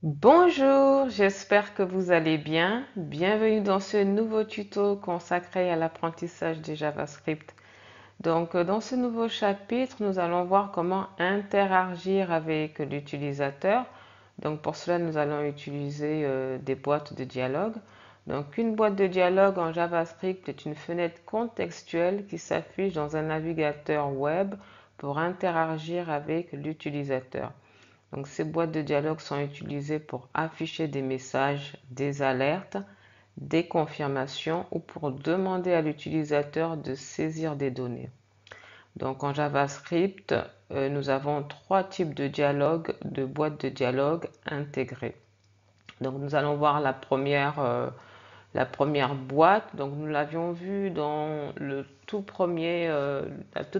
Bonjour, j'espère que vous allez bien. Bienvenue dans ce nouveau tuto consacré à l'apprentissage du JavaScript. Dans ce nouveau chapitre, nous allons voir comment interagir avec l'utilisateur. Pour cela, nous allons utiliser des boîtes de dialogue. Une boîte de dialogue en JavaScript est une fenêtre contextuelle qui s'affiche dans un navigateur web pour interagir avec l'utilisateur. Ces boîtes de dialogue sont utilisées pour afficher des messages, des alertes, des confirmations ou pour demander à l'utilisateur de saisir des données. En JavaScript, nous avons trois types de dialogue, de boîtes de dialogue intégrées. Nous allons voir la première boîte. Nous l'avions vu dans la toute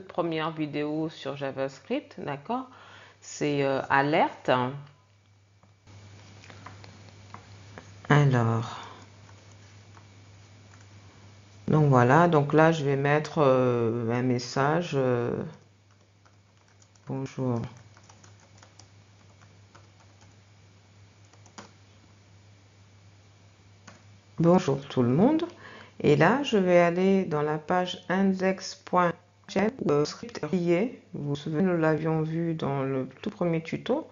première vidéo sur JavaScript, d'accord? C'est alerte. Alors, voilà, là je vais mettre un message. Bonjour. Bonjour tout le monde. Et là, je vais aller dans la page index.html où le script est relié. Vous vous souvenez, nous l'avions vu dans le tout premier tuto.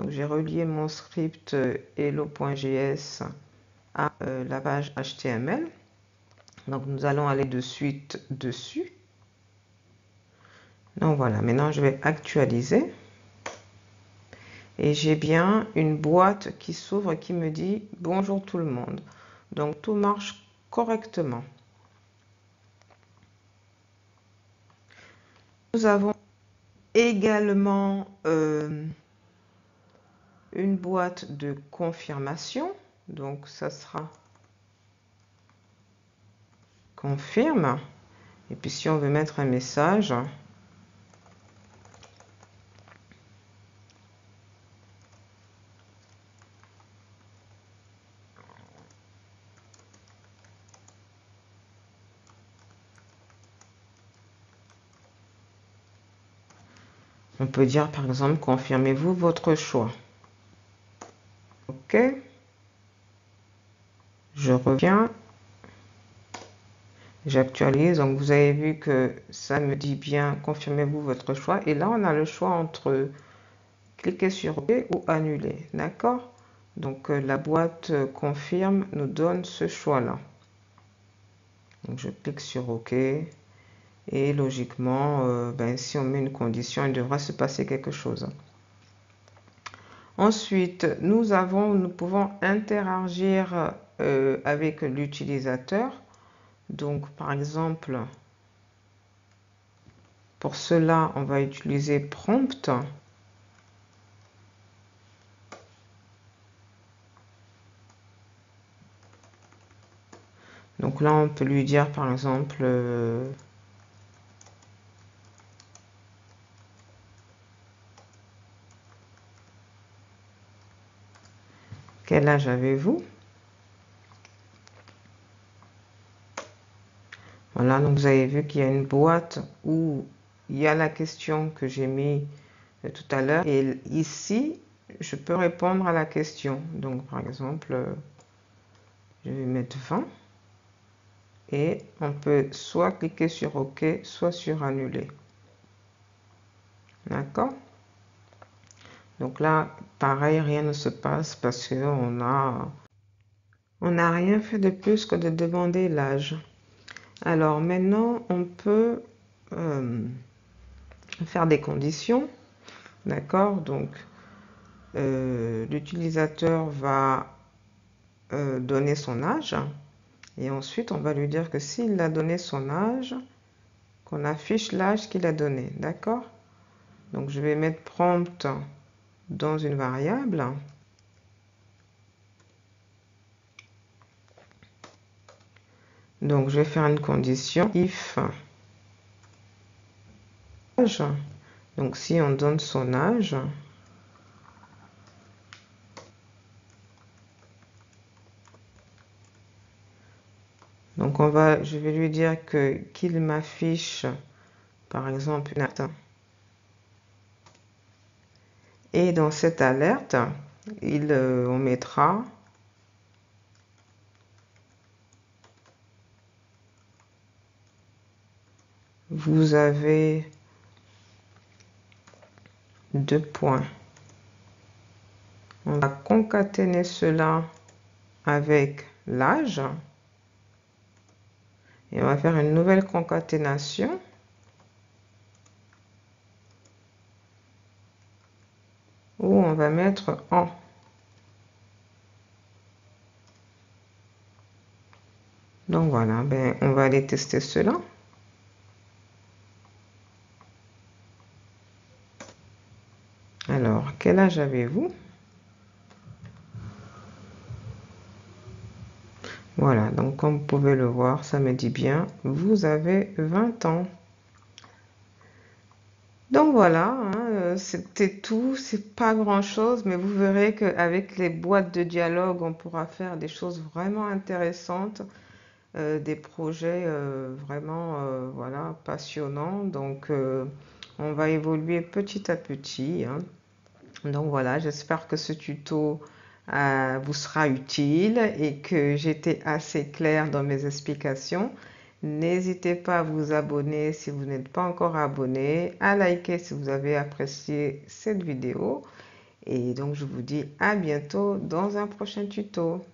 J'ai relié mon script hello.js à la page HTML. Nous allons aller de suite dessus. Voilà, maintenant je vais actualiser. Et j'ai bien une boîte qui s'ouvre qui me dit « Bonjour tout le monde ». Tout marche correctement. Nous avons également une boîte de confirmation. Ça sera « Confirme ». Et puis si on veut mettre un message, on peut dire par exemple « Confirmez-vous votre choix ». OK. Je reviens. J'actualise. Vous avez vu que ça me dit bien « Confirmez-vous votre choix ». Et là, on a le choix entre cliquer sur OK ou annuler. D'accord? La boîte confirme nous donne ce choix-là. Je clique sur OK. Et logiquement, si on met une condition, il devra se passer quelque chose. Ensuite, nous pouvons interagir avec l'utilisateur. Par exemple, pour cela, on va utiliser prompt. Là, on peut lui dire, par exemple, quel âge avez-vous? Voilà, vous avez vu qu'il y a une boîte où il y a la question que j'ai mis tout à l'heure. Et ici, je peux répondre à la question. Par exemple, je vais mettre 20. Et on peut soit cliquer sur OK, soit sur annuler. D'accord? Là, pareil, rien ne se passe parce qu'on n'a rien fait de plus que de demander l'âge. Alors maintenant, on peut faire des conditions. D'accord? L'utilisateur va donner son âge. Et ensuite, on va lui dire que s'il a donné son âge, qu'on affiche l'âge qu'il a donné. D'accord? Je vais mettre prompt dans une variable. Je vais faire une condition if âge. Si on donne son âge, je vais lui dire qu'il m'affiche par exemple une alerte. Et dans cette alerte, on mettra vous avez 2 points. On va concaténer cela avec l'âge et on va faire une nouvelle concaténation où on va mettre en. Donc voilà, ben, on va aller tester cela. Alors, quel âge avez-vous? Voilà, donc comme vous pouvez le voir, ça me dit bien, vous avez 20 ans. Donc voilà, hein, c'était tout, c'est pas grand-chose, mais vous verrez qu'avec les boîtes de dialogue, on pourra faire des choses vraiment intéressantes, des projets vraiment voilà, passionnants. Donc on va évoluer petit à petit, hein. Donc voilà, j'espère que ce tuto vous sera utile et que j'étais assez claire dans mes explications. N'hésitez pas à vous abonner si vous n'êtes pas encore abonné, à liker si vous avez apprécié cette vidéo. Et donc je vous dis à bientôt dans un prochain tuto.